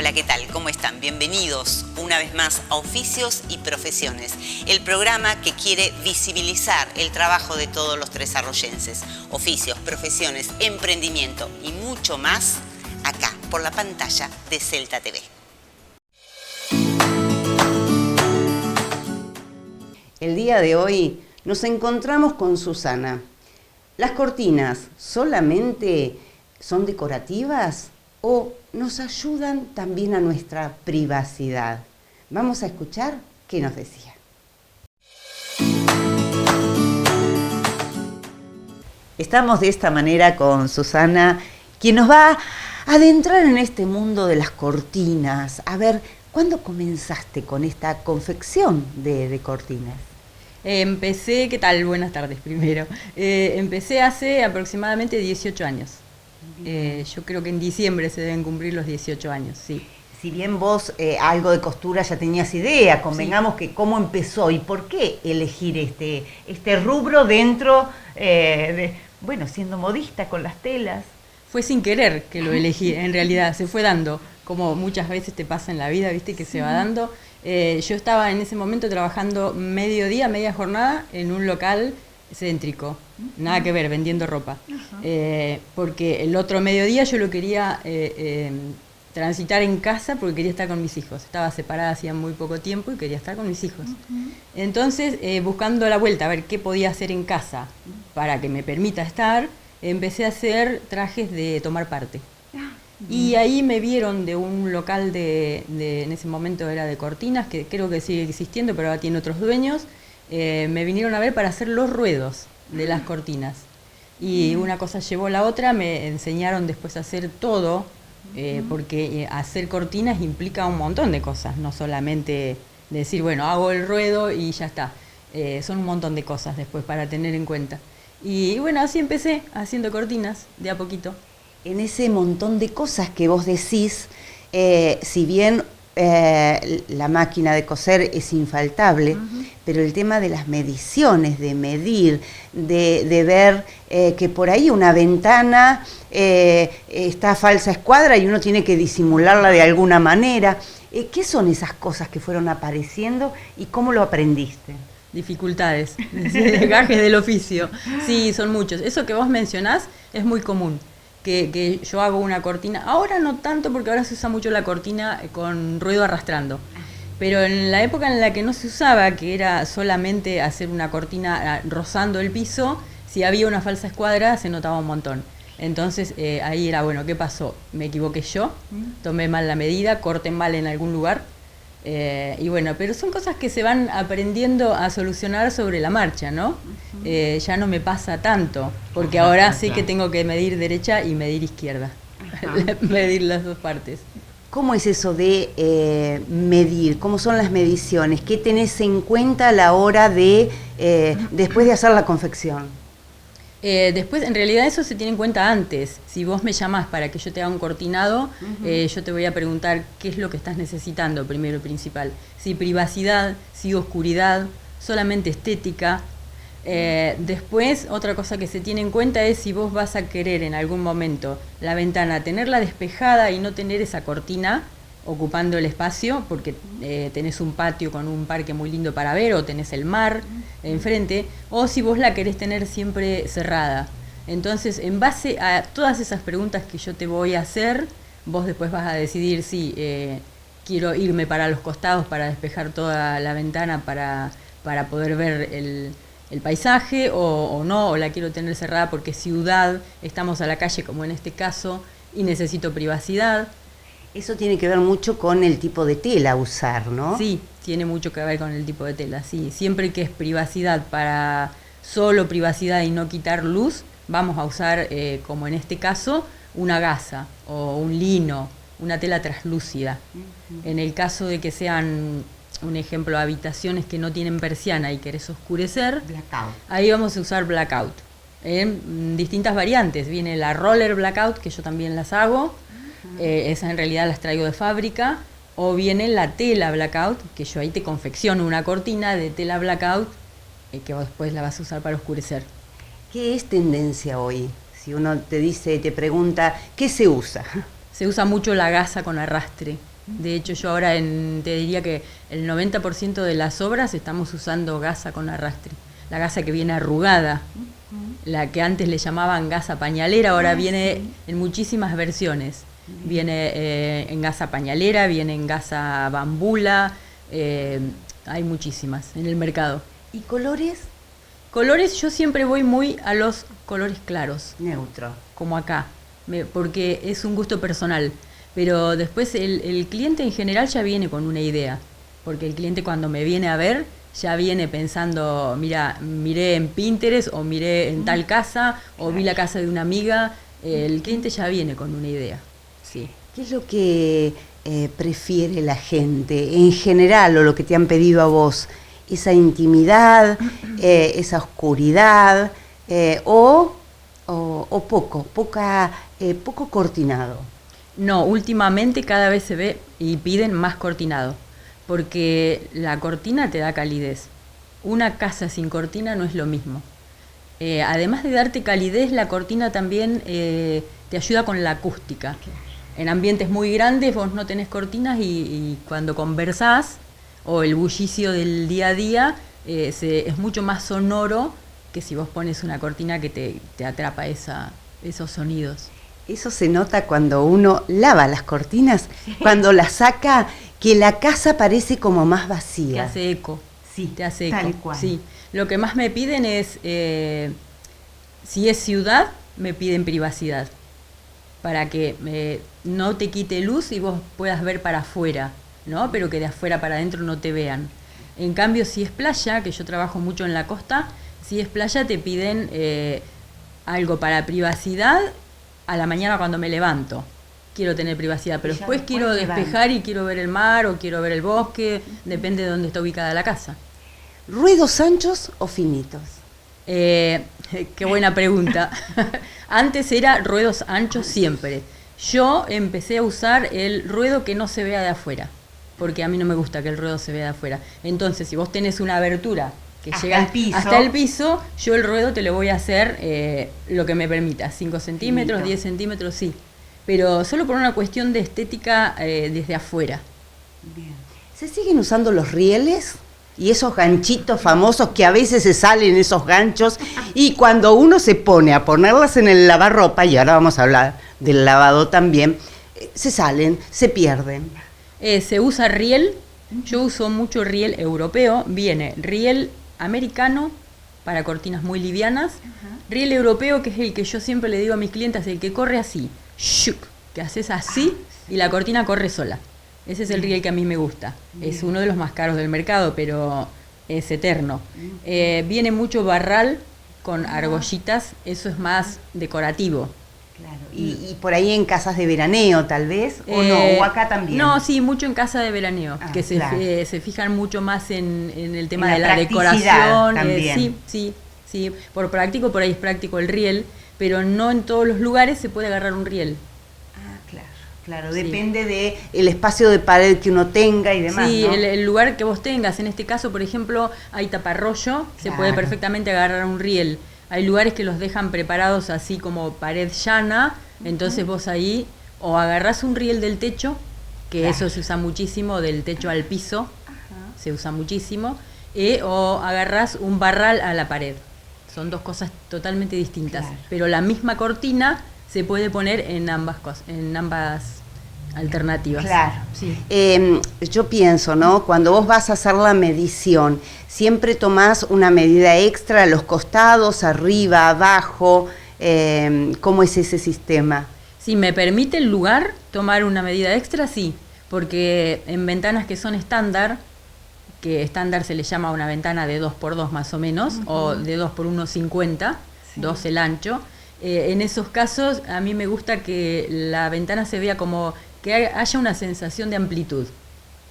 Hola, ¿qué tal? ¿Cómo están? Bienvenidos una vez más a Oficios y Profesiones, el programa que quiere visibilizar el trabajo de todos los tresarroyenses. Oficios, profesiones, emprendimiento y mucho más acá, por la pantalla de Celta TV. El día de hoy nos encontramos con Susana. ¿Las cortinas solamente son decorativas o nos ayudan también a nuestra privacidad? Vamos a escuchar qué nos decía. Estamos de esta manera con Susana, quien nos va a adentrar en este mundo de las cortinas. A ver, ¿cuándo comenzaste con esta confección de cortinas? Empecé, ¿qué tal? Buenas tardes primero. Empecé hace aproximadamente 18 años. Yo creo que en diciembre se deben cumplir los 18 años, sí. Si bien vos algo de costura ya tenías idea, convengamos que cómo empezó y por qué elegir este rubro dentro siendo modista con las telas. Fue sin querer que lo elegí, en realidad, se fue dando, como muchas veces te pasa en la vida, viste, que se va dando. Yo estaba en ese momento trabajando mediodía, media jornada, en un local céntrico, nada que ver, vendiendo ropa. Porque el otro mediodía yo lo quería transitar en casa porque quería estar con mis hijos. Estaba separada hacía muy poco tiempo y quería estar con mis hijos. Entonces, buscando la vuelta, a ver qué podía hacer en casa para que me permita estar, empecé a hacer trajes de tomar parte. Y ahí me vieron de un local en ese momento era de cortinas, que creo que sigue existiendo, pero ahora tiene otros dueños. Me vinieron a ver para hacer los ruedos de las cortinas. Y una cosa llevó a la otra, me enseñaron después a hacer todo, porque hacer cortinas implica un montón de cosas, no solamente decir, bueno, hago el ruedo y ya está. Son un montón de cosas después para tener en cuenta. Y bueno, así empecé, haciendo cortinas, de a poquito. En ese montón de cosas que vos decís, si bien la máquina de coser es infaltable, pero el tema de las mediciones, de medir, de ver que por ahí una ventana está a falsa escuadra y uno tiene que disimularla de alguna manera. ¿Qué son esas cosas que fueron apareciendo y cómo lo aprendiste? Dificultades, gajes del oficio. Sí, son muchos. Eso que vos mencionás es muy común. Que yo hago una cortina, ahora no tanto porque ahora se usa mucho la cortina con ruedo arrastrando, pero en la época en la que no se usaba, que era solamente hacer una cortina rozando el piso, si había una falsa escuadra se notaba un montón. Entonces ahí era, bueno, ¿qué pasó? Me equivoqué yo, tomé mal la medida, corté mal en algún lugar. Y bueno, pero son cosas que se van aprendiendo a solucionar sobre la marcha, ¿no? Ya no me pasa tanto, porque ahora sé que tengo que medir derecha y medir izquierda, medir las dos partes. ¿Cómo es eso de medir? ¿Cómo son las mediciones? ¿Qué tenés en cuenta a la hora de, después de hacer la confección? Después, en realidad eso se tiene en cuenta antes. Si vos me llamás para que yo te haga un cortinado, yo te voy a preguntar qué es lo que estás necesitando, primero y principal. Si privacidad, si oscuridad, solamente estética. Después, otra cosa que se tiene en cuenta es si vos vas a querer en algún momento la ventana tenerla despejada y no tener esa cortina ocupando el espacio, porque tenés un patio con un parque muy lindo para ver, o tenés el mar enfrente, o si vos la querés tener siempre cerrada. Entonces, en base a todas esas preguntas que yo te voy a hacer, vos después vas a decidir si quiero irme para los costados para despejar toda la ventana para poder ver el paisaje, o no, o la quiero tener cerrada porque es ciudad, estamos a la calle como en este caso, y necesito privacidad. Eso tiene que ver mucho con el tipo de tela a usar, ¿no? Sí, tiene mucho que ver con el tipo de tela, sí. Siempre que es privacidad, para solo privacidad y no quitar luz, vamos a usar, como en este caso, una gasa o un lino, una tela translúcida. En el caso de que sean, un ejemplo, habitaciones que no tienen persiana y querés oscurecer, blackout. Ahí vamos a usar blackout. En distintas variantes. Viene la roller blackout, que yo también las hago. Esas en realidad las traigo de fábrica, o viene la tela blackout, que yo ahí te confecciono una cortina de tela blackout que vos después la vas a usar para oscurecer. ¿Qué es tendencia hoy? Si uno te dice, te pregunta, ¿qué se usa? Se usa mucho la gasa con arrastre, De hecho, yo ahora te diría que el 90% de las obras estamos usando gasa con arrastre. La gasa que viene arrugada, la que antes le llamaban gasa pañalera, ahora viene en muchísimas versiones. Viene en gasa pañalera, viene en gasa bambula, hay muchísimas en el mercado. ¿Y colores? Colores, yo siempre voy muy a los colores claros. Neutro. Como acá, porque es un gusto personal. Pero después el cliente en general ya viene con una idea, porque el cliente cuando me viene a ver ya viene pensando, mira, miré en Pinterest o miré en tal casa o vi la casa de una amiga, el cliente ya viene con una idea. Sí. ¿Qué es lo que prefiere la gente en general o lo que te han pedido a vos? ¿Esa intimidad, esa oscuridad o poco cortinado? No, últimamente cada vez se ve y piden más cortinado, porque la cortina te da calidez. Una casa sin cortina no es lo mismo. Además de darte calidez, la cortina también te ayuda con la acústica. En ambientes muy grandes vos no tenés cortinas y cuando conversás o el bullicio del día a día es mucho más sonoro que si vos pones una cortina que te atrapa esos sonidos. Eso se nota cuando uno lava las cortinas, cuando las saca, que la casa parece como más vacía. Te hace eco. Sí, te hace eco. Tal cual. Sí. Lo que más me piden es, si es ciudad, me piden privacidad, para que no te quite luz y vos puedas ver para afuera, ¿no? Pero que de afuera para adentro no te vean. En cambio, si es playa, que yo trabajo mucho en la costa, si es playa te piden algo para privacidad. A la mañana cuando me levanto quiero tener privacidad, pero después quiero despejar y quiero ver el mar o quiero ver el bosque, depende de dónde está ubicada la casa. ¿Ruedos anchos o finitos? Qué buena pregunta. Antes era ruedos anchos siempre. Yo empecé a usar el ruedo que no se vea de afuera, porque a mí no me gusta que el ruedo se vea de afuera. Entonces, si vos tenés una abertura que llega hasta el piso, yo el ruedo te lo voy a hacer lo que me permita, 5 centímetros, 10 centímetros, sí. Pero solo por una cuestión de estética desde afuera. Bien. ¿Se siguen usando los rieles? Y esos ganchitos famosos que a veces se salen esos ganchos y cuando uno se pone a ponerlas en el lavarropa, y ahora vamos a hablar del lavado también, se salen, se pierden. Se usa riel, yo uso mucho riel europeo, viene riel americano para cortinas muy livianas, riel europeo que es el que yo siempre le digo a mis clientes, el que corre así, shuk, que haces así y la cortina corre sola. Ese es el riel que a mí me gusta. Es uno de los más caros del mercado, pero es eterno. Viene mucho barral con argollitas, eso es más decorativo. Claro. Y por ahí en casas de veraneo, tal vez, o no, o acá también. No, sí, mucho en casa de veraneo, que se fijan mucho más en el tema de la decoración. Sí, por práctico, por ahí es práctico el riel, pero no en todos los lugares se puede agarrar un riel. Claro, depende de el espacio de pared que uno tenga y demás, sí, ¿no? el lugar que vos tengas. En este caso, por ejemplo, hay taparrollo, se puede perfectamente agarrar un riel. Hay lugares que los dejan preparados así como pared llana, entonces vos ahí o agarrás un riel del techo, que eso se usa muchísimo, del techo al piso, se usa muchísimo, o agarrás un barral a la pared. Son dos cosas totalmente distintas, pero la misma cortina se puede poner en ambas alternativas. Claro. Sí. Yo pienso, ¿no? Cuando vos vas a hacer la medición, siempre tomás una medida extra a los costados, arriba, abajo. ¿Cómo es ese sistema? Si me permite el lugar tomar una medida extra, sí, porque en ventanas que son estándar, que estándar se le llama una ventana de 2x2 más o menos, o de 2x1,50, 2 el ancho. En esos casos a mí me gusta que la ventana se vea como que haya una sensación de amplitud,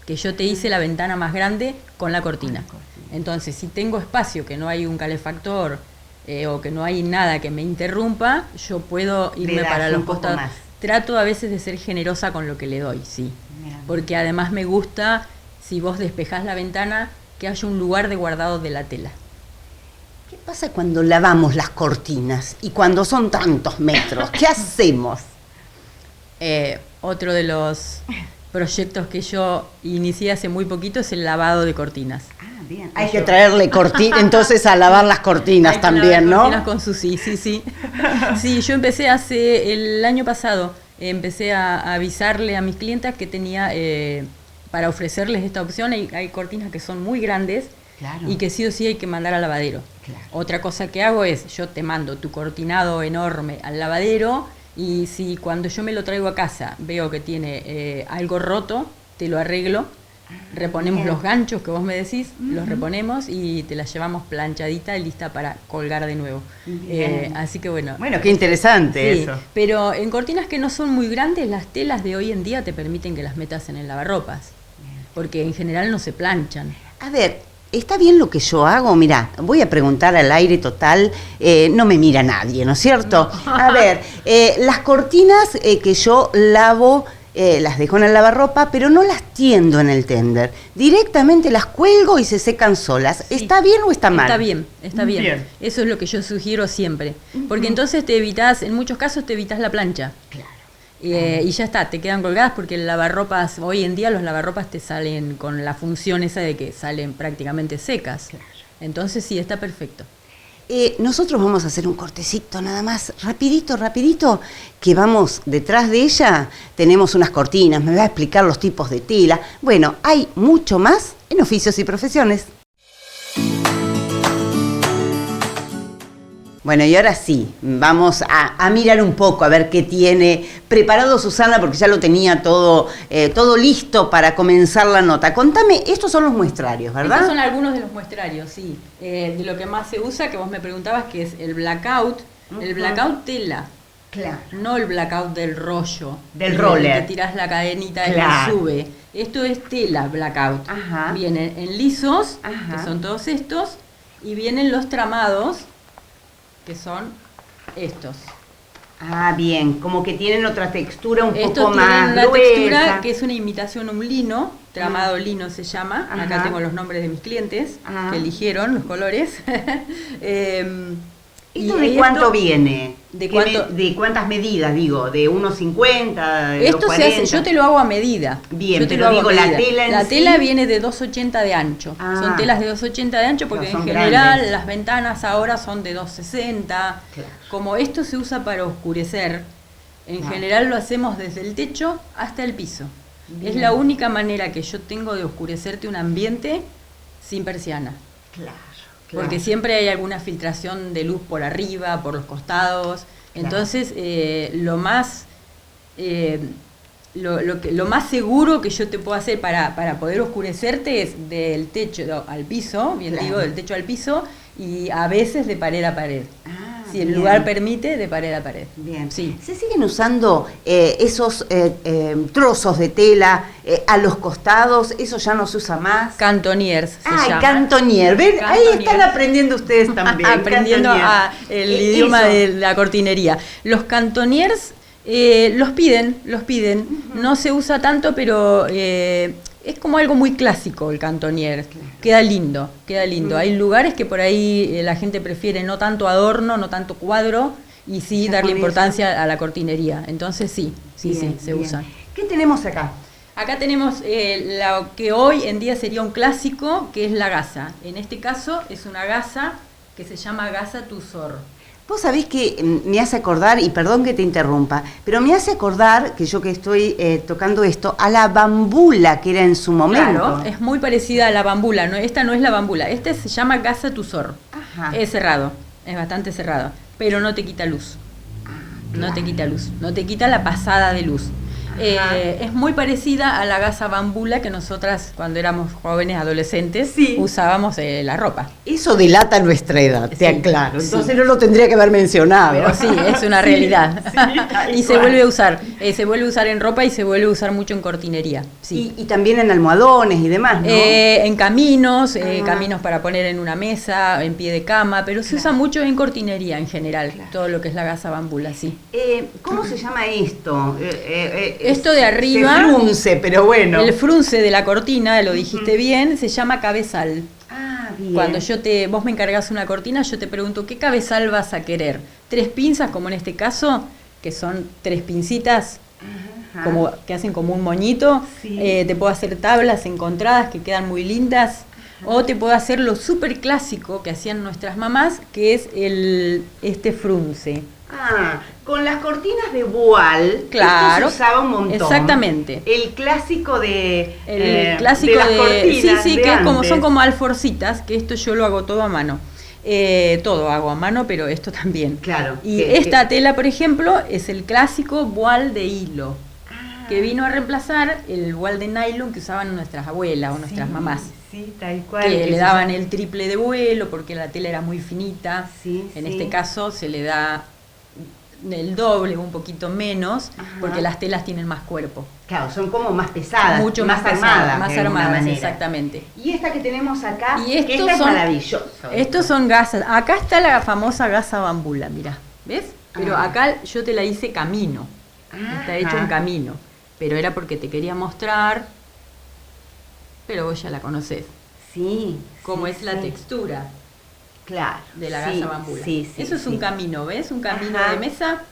que yo te hice la ventana más grande con la cortina. Entonces, si tengo espacio, que no hay un calefactor o que no hay nada que me interrumpa, yo puedo irme para los costados. Trato a veces de ser generosa con lo que le doy, sí. Porque además me gusta, si vos despejás la ventana, que haya un lugar de guardado de la tela. ¿Qué pasa cuando lavamos las cortinas y cuando son tantos metros? ¿Qué hacemos? Otro de los proyectos que yo inicié hace muy poquito es el lavado de cortinas. Bien. Hay que traerle cortinas, entonces a lavar las cortinas también, ¿no? Cortinas con Susi, sí. Sí, yo empecé el año pasado, empecé a avisarle a mis clientas que tenía, para ofrecerles esta opción, hay cortinas que son muy grandes, claro, y que sí o sí hay que mandar al lavadero. Claro. Otra cosa que hago es, yo te mando tu cortinado enorme al lavadero, y si cuando yo me lo traigo a casa veo que tiene algo roto, te lo arreglo. Reponemos los ganchos que vos me decís, los reponemos y te las llevamos planchadita y lista para colgar de nuevo. Así que bueno. Bueno, qué interesante, sí, eso. Pero en cortinas que no son muy grandes, las telas de hoy en día te permiten que las metas en el lavarropas, porque en general no se planchan. A ver, ¿está bien lo que yo hago? Mirá, voy a preguntar al aire total, no me mira nadie, ¿no es cierto? A ver, las cortinas que yo lavo, las dejo en el lavarropa, pero no las tiendo en el tender. Directamente las cuelgo y se secan solas. Sí. ¿Está bien o está mal? Está bien. Eso es lo que yo sugiero siempre. Porque entonces en muchos casos te evitas la plancha. Claro. Y ya está, te quedan colgadas porque el lavarropas, hoy en día los lavarropas te salen con la función esa de que salen prácticamente secas. Claro. Entonces sí, está perfecto. Nosotros vamos a hacer un cortecito nada más, rapidito, que vamos detrás de ella, tenemos unas cortinas, me va a explicar los tipos de tela. Bueno, hay mucho más en Oficios y Profesiones. Bueno, y ahora sí, vamos a mirar un poco, a ver qué tiene preparado Susana, porque ya lo tenía todo listo para comenzar la nota. Contame, estos son los muestrarios, ¿verdad? Estos son algunos de los muestrarios, sí. De lo que más se usa, que vos me preguntabas, que es el blackout. El blackout tela. Claro. No el blackout del rollo. Del roller. Que tirás la cadenita y sube. Esto es tela blackout. Ajá. Vienen en lisos, que son todos estos, y vienen los tramados, que son estos. Ah, bien, como que tienen otra textura un Estos poco más gruesa. Una textura que es una imitación a un lino, tramado lino se llama. Ajá. Acá tengo los nombres de mis clientes, que eligieron los colores. ¿Esto de cuánto viene? ¿De cuántas medidas, digo? ¿De 1,50? ¿De esto 2,40? Se hace, yo te lo hago a medida. Bien, pero digo, la tela en sí. La tela viene de 2,80 de ancho. Son telas de 2,80 de ancho porque en general grandes. Las ventanas ahora son de 2,60. Claro. Como esto se usa para oscurecer, en general lo hacemos desde el techo hasta el piso. Bien. Es la única manera que yo tengo de oscurecerte un ambiente sin persiana. Claro. Porque siempre hay alguna filtración de luz por arriba, por los costados. Entonces, lo más seguro que yo te puedo hacer para poder oscurecerte es del techo al piso, digo, del techo al piso, y a veces de pared a pared. Si el lugar permite, de pared a pared. Bien. Sí. ¿Se siguen usando esos trozos de tela a los costados? ¿Eso ya no se usa más? Cantoniers se llama. Cantonier. ¿Ven? Ahí están aprendiendo ustedes también. Aprendiendo el idioma de la cortinería. Los cantoniers los piden. No se usa tanto, pero es como algo muy clásico el cantonier. Queda lindo. Hay lugares que por ahí la gente prefiere no tanto adorno, no tanto cuadro, y sí darle importancia a la cortinería. Entonces sí, se usa. ¿Qué tenemos acá? Acá tenemos lo que hoy en día sería un clásico, que es la gasa. En este caso es una gasa que se llama gasa Tussor. Vos sabés que me hace acordar, y perdón que te interrumpa, pero me hace acordar, que yo que estoy tocando esto, a la bambula que era en su momento. Claro, es muy parecida a la bambula, ¿no? Esta no es la bambula, este se llama gasa Tussor. Ajá. Es cerrado, es bastante cerrado, pero no te quita luz. No te quita luz, no te quita la pasada de luz. Es muy parecida a la gasa bambula que nosotras cuando éramos jóvenes, adolescentes, usábamos la ropa. Eso delata nuestra edad, te aclaro. Entonces no lo tendría que haber mencionado. Pero sí, es una realidad. Y se vuelve a usar. Se vuelve a usar en ropa y se vuelve a usar mucho en cortinería. Sí. Y también en almohadones y demás, ¿no? En caminos, caminos para poner en una mesa, en pie de cama, pero se usa mucho en cortinería en general, todo lo que es la gasa bambula, sí. ¿Cómo se llama esto? Esto de arriba, el frunce, pero bueno. El frunce de la cortina, lo dijiste bien, se llama cabezal. Bien. Cuando vos me encargás una cortina, yo te pregunto, ¿qué cabezal vas a querer? 3 pinzas, como en este caso, que son 3 pincitas, como que hacen como un moñito. Sí. Te puedo hacer tablas encontradas que quedan muy lindas. O te puedo hacer lo súper clásico que hacían nuestras mamás, que es este frunce. Con las cortinas de voile, claro, esto se usaba un montón. Exactamente. El clásico de clásico de las cortinas sí, de que es como antes. son como alforcitas, que esto yo lo hago todo a mano. Todo hago a mano, pero esto también. Claro. Y esta tela, por ejemplo, es el clásico voile de hilo, que vino a reemplazar el voile de nylon que usaban nuestras abuelas o nuestras mamás. Sí, tal cual. Que le daban el triple de vuelo porque la tela era muy finita. Sí, en este caso se le da el doble, un poquito menos, porque las telas tienen más cuerpo. Claro, son como más pesadas, mucho más armadas. Más armadas, exactamente. Y esta que tenemos acá, Y que esta es maravillosa. Estos son gasas. Acá está la famosa gasa bambula, mira, ¿ves? Pero acá yo te la hice camino. Está hecho en camino. Pero era porque te quería mostrar, pero vos ya la conocés. Sí. Cómo es la textura. Claro. De la gasa bambula. Eso es un camino, ¿ves? Un camino de mesa.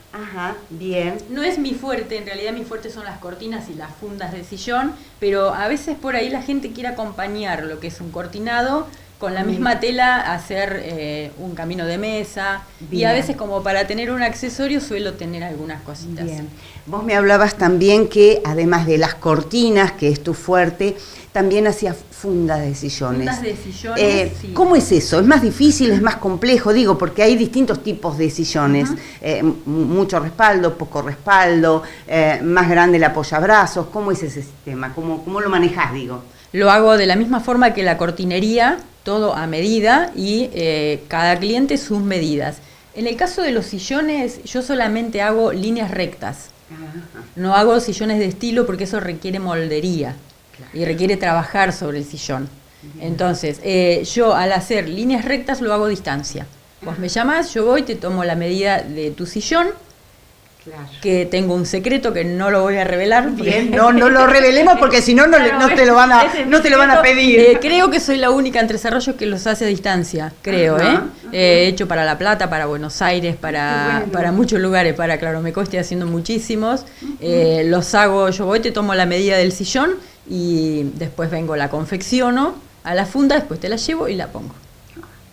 Bien. No es mi fuerte, en realidad mi fuerte son las cortinas y las fundas de sillón, pero a veces por ahí la gente quiere acompañar lo que es un cortinado con la misma tela, hacer un camino de mesa. Bien. Y a veces como para tener un accesorio suelo tener algunas cositas. Bien. Vos me hablabas también que además de las cortinas, que es tu fuerte, también hacías fundas de sillones. Fundas de sillones, sí. ¿Cómo es eso? ¿Es más difícil, es más complejo? Digo, porque hay distintos tipos de sillones. Mucho respaldo, poco respaldo, más grande el apoyabrazos. ¿Cómo es ese sistema? ¿Cómo lo manejás, digo? Lo hago de la misma forma que la cortinería, todo a medida y cada cliente sus medidas. En el caso de los sillones, yo solamente hago líneas rectas. No hago sillones de estilo porque eso requiere moldería y requiere trabajar sobre el sillón. Entonces, yo al hacer líneas rectas lo hago a distancia. Vos me llamás, yo voy, te tomo la medida de tu sillón, que tengo un secreto que no lo voy a revelar. Bien, no lo revelemos porque si no, no te lo van a pedir. Creo que soy la única en Tres Arroyos que los hace a distancia, creo, He hecho para La Plata, para Buenos Aires, para muchos lugares, claro, me estoy haciendo muchísimos. Los hago, yo voy, te tomo la medida del sillón y después vengo, la confecciono a la funda, después te la llevo y la pongo.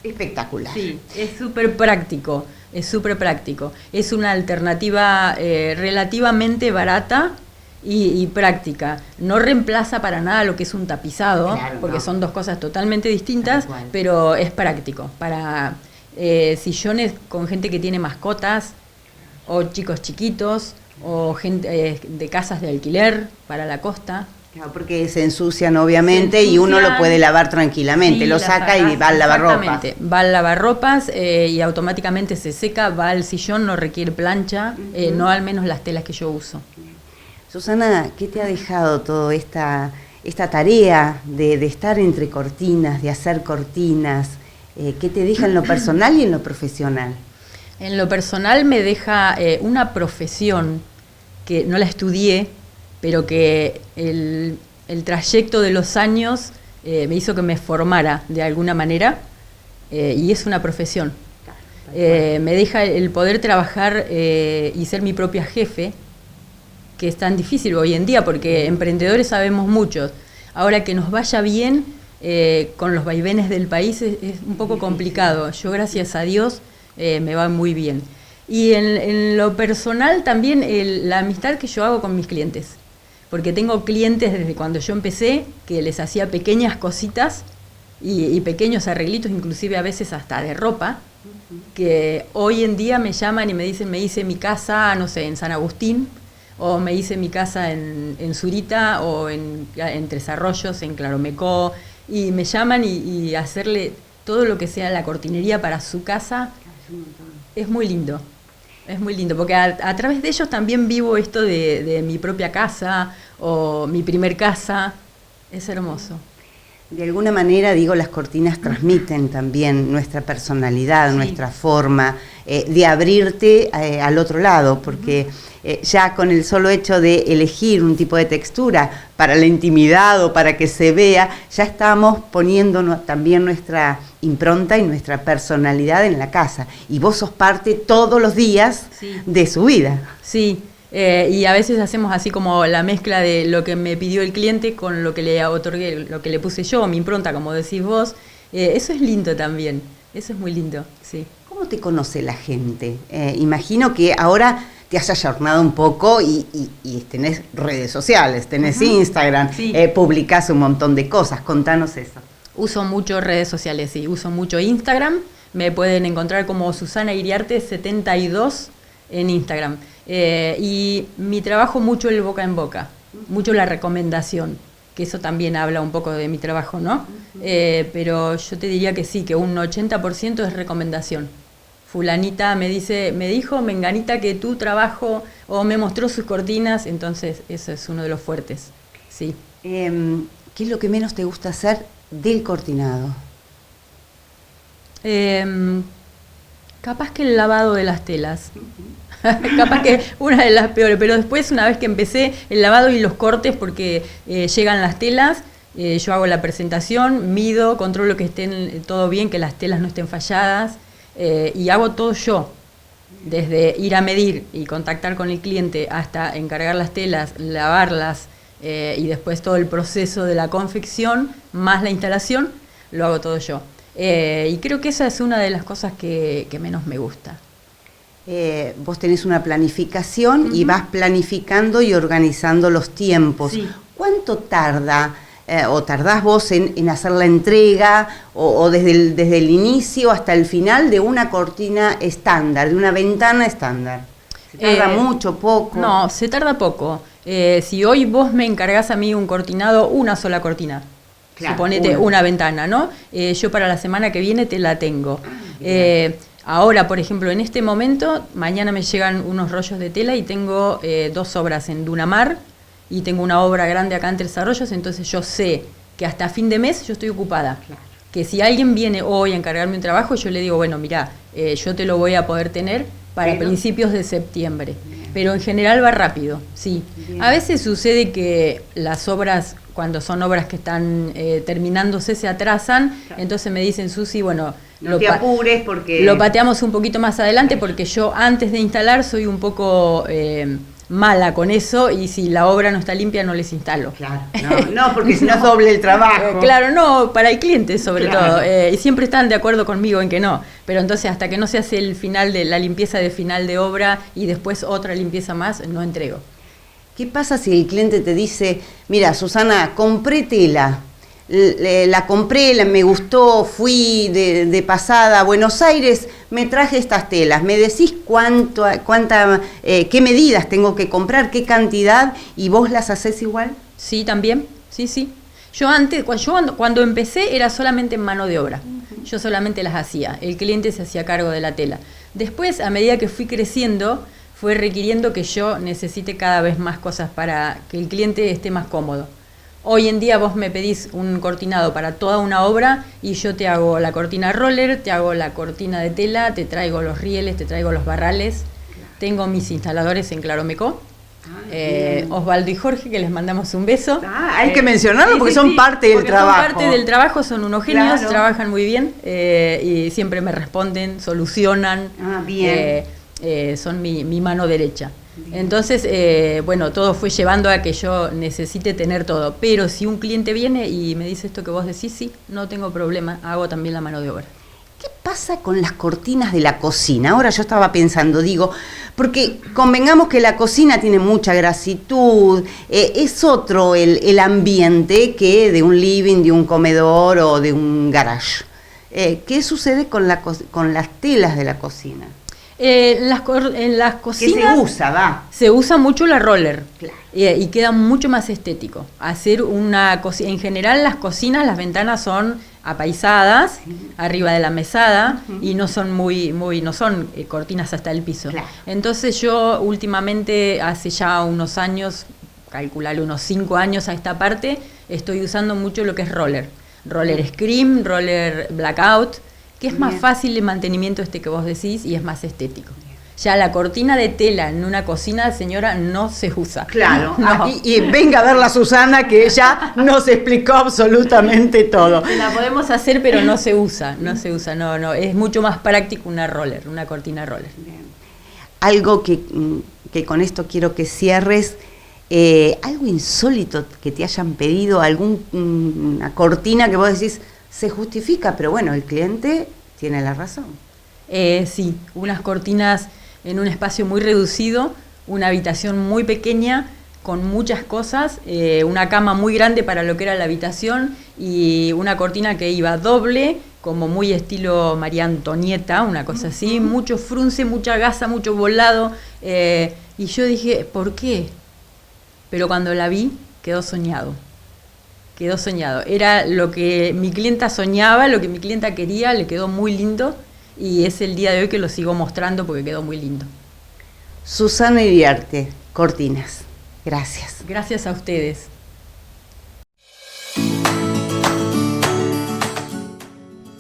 Espectacular. Sí, es súper práctico. Es súper práctico. Es una alternativa relativamente barata y práctica. No reemplaza para nada lo que es un tapizado, porque son dos cosas totalmente distintas, pero es práctico. Para sillones con gente que tiene mascotas, o chicos chiquitos, o gente de casas de alquiler para la costa. Claro, porque se ensucian obviamente y uno lo puede lavar tranquilamente, sí, lo saca y va al lavarropas. Exactamente, va al lavarropas y automáticamente se seca, va al sillón, no requiere plancha, no al menos las telas que yo uso. Susana, ¿qué te ha dejado toda esta tarea de estar entre cortinas, de hacer cortinas? ¿Qué te deja en lo personal y en lo profesional? En lo personal me deja una profesión que no la estudié, pero que el trayecto de los años me hizo que me formara de alguna manera, y es una profesión. Me deja el poder trabajar y ser mi propia jefe, que es tan difícil hoy en día, porque emprendedores sabemos muchos. Ahora que nos vaya bien, con los vaivenes del país es un poco complicado. Yo, gracias a Dios, me va muy bien. Y en lo personal también la amistad que yo hago con mis clientes. Porque tengo clientes desde cuando yo empecé que les hacía pequeñas cositas y pequeños arreglitos, inclusive a veces hasta de ropa, que hoy en día me llaman y me dicen, me hice mi casa, no sé, en San Agustín, o me hice mi casa en Zurita, o en Tres Arroyos, en Claromecó, y me llaman y hacerle todo lo que sea la cortinería para su casa, es muy lindo. Es muy lindo, porque a través de ellos también vivo esto de mi propia casa o mi primer casa. Es hermoso. De alguna manera, digo, las cortinas transmiten también nuestra personalidad, sí, nuestra forma de abrirte al otro lado, porque ya con el solo hecho de elegir un tipo de textura para la intimidad o para que se vea, ya estamos poniendo también nuestra impronta y nuestra personalidad en la casa. Y vos sos parte todos los días, sí, de su vida. Sí, Y a veces hacemos así como la mezcla de lo que me pidió el cliente con lo que le otorgué, lo que le puse yo, mi impronta, como decís vos. Eso es lindo también, eso es muy lindo, sí. ¿Cómo te conoce la gente? Imagino que ahora te has ayornado un poco y tenés redes sociales, tenés Instagram, Sí. publicás un montón de cosas. Contanos eso. Uso mucho redes sociales, sí. Uso mucho Instagram. Me pueden encontrar como Susana Iriarte 72 en Instagram. Y mi trabajo mucho el boca en boca, mucho la recomendación, que eso también habla un poco de mi trabajo, ¿no? Pero yo te diría que sí, que un 80% es recomendación. Fulanita me dijo Menganita que tu trabajo, o me mostró sus cortinas, entonces eso es uno de los fuertes, sí. ¿Qué es lo que menos te gusta hacer del cortinado? Capaz que el lavado de las telas. Capaz que una de las peores, pero después, una vez que empecé el lavado y los cortes, porque llegan las telas, yo hago la presentación, mido, controlo que estén todo bien, que las telas no estén falladas, y hago todo yo, desde ir a medir y contactar con el cliente hasta encargar las telas, lavarlas, y después todo el proceso de la confección, más la instalación, lo hago todo yo. Y creo que esa es una de las cosas que menos me gusta. Vos tenés una planificación y vas planificando y organizando los tiempos. Sí. ¿Cuánto tarda o tardás vos en hacer la entrega o desde el inicio hasta el final de una cortina estándar, de una ventana estándar? ¿Se tarda mucho, poco? No, se tarda poco. Si hoy vos me encargás a mí un cortinado, una sola cortina, Claro, suponete una ventana, ¿no? Yo para la semana que viene te la tengo. Ahora, por ejemplo, en este momento, mañana me llegan unos rollos de tela y tengo 2 obras en Dunamar y tengo una obra grande acá en Tres Arroyos, entonces yo sé que hasta fin de mes yo estoy ocupada. Claro. Que si alguien viene hoy a encargarme un trabajo, yo le digo, bueno, mirá, yo te lo voy a poder tener para principios de septiembre. Pero en general va rápido, sí. Bien. A veces sucede que las obras, cuando son obras que están terminándose, se atrasan, claro. Entonces me dicen, Susi, bueno, no te apures porque... lo pateamos un poquito más adelante, porque yo antes de instalar soy un poco mala con eso, y si la obra no está limpia no les instalo. Claro, no porque si no es doble el trabajo. Claro, no, para el cliente sobre Claro. todo, y siempre están de acuerdo conmigo en que no, pero entonces hasta que no se hace el final de la limpieza de final de obra y después otra limpieza más, no entrego. ¿Qué pasa si el cliente te dice, mira, Susana, compré tela, la compré, me gustó, fui de pasada a Buenos Aires, me traje estas telas, me decís qué medidas tengo que comprar, qué cantidad, y vos las hacés igual? Sí, también, sí. Yo cuando empecé era solamente mano de obra, yo solamente las hacía, el cliente se hacía cargo de la tela. Después, a medida que fui creciendo, fue requiriendo que yo necesite cada vez más cosas para que el cliente esté más cómodo. Hoy en día vos me pedís un cortinado para toda una obra y yo te hago la cortina roller, te hago la cortina de tela, te traigo los rieles, te traigo los barrales. Tengo mis instaladores en Claromecó, Osvaldo y Jorge, que les mandamos un beso. Hay que mencionarlo porque son parte del trabajo. Son parte del trabajo, son unos genios, Claro. Trabajan muy bien y siempre me responden, solucionan. Bien. Son mi mano derecha. Entonces, bueno, todo fue llevando a que yo necesite tener todo. Pero si un cliente viene y me dice esto que vos decís, sí, no tengo problema, hago también la mano de obra. ¿Qué pasa con las cortinas de la cocina? Ahora yo estaba pensando, porque convengamos que la cocina tiene mucha grasitud, es otro el ambiente que de un living, de un comedor o de un garage. ¿Qué sucede con las telas de la cocina? En las cocinas... ¿Qué se usa, Se usa mucho la roller. Claro. Y queda mucho más estético. En general las cocinas, las ventanas son apaisadas, arriba de la mesada, y no son no son cortinas hasta el piso. Claro. Entonces yo últimamente, hace ya unos años, calcularle unos 5 años a esta parte, estoy usando mucho lo que es roller. Roller scream, roller blackout, que es más fácil de mantenimiento que vos decís y es más estético. Ya la cortina de tela en una cocina, señora, no se usa. Claro, No. y venga a ver la Susana, que ella nos explicó absolutamente todo. La podemos hacer, pero no se usa, no, es mucho más práctico una cortina roller. Algo que que con esto quiero que cierres, algo insólito que te hayan pedido, una cortina que vos decís, se justifica, pero bueno, el cliente tiene la razón. Sí, unas cortinas en un espacio muy reducido, una habitación muy pequeña, con muchas cosas, una cama muy grande para lo que era la habitación y una cortina que iba doble, como muy estilo María Antonieta, una cosa así, mucho frunce, mucha gasa, mucho volado, y yo dije, ¿por qué? Pero cuando la vi, quedó soñado. Era lo que mi clienta soñaba, lo que mi clienta quería, le quedó muy lindo y es el día de hoy que lo sigo mostrando porque quedó muy lindo. Susana Iriarte, Cortinas. Gracias. Gracias a ustedes.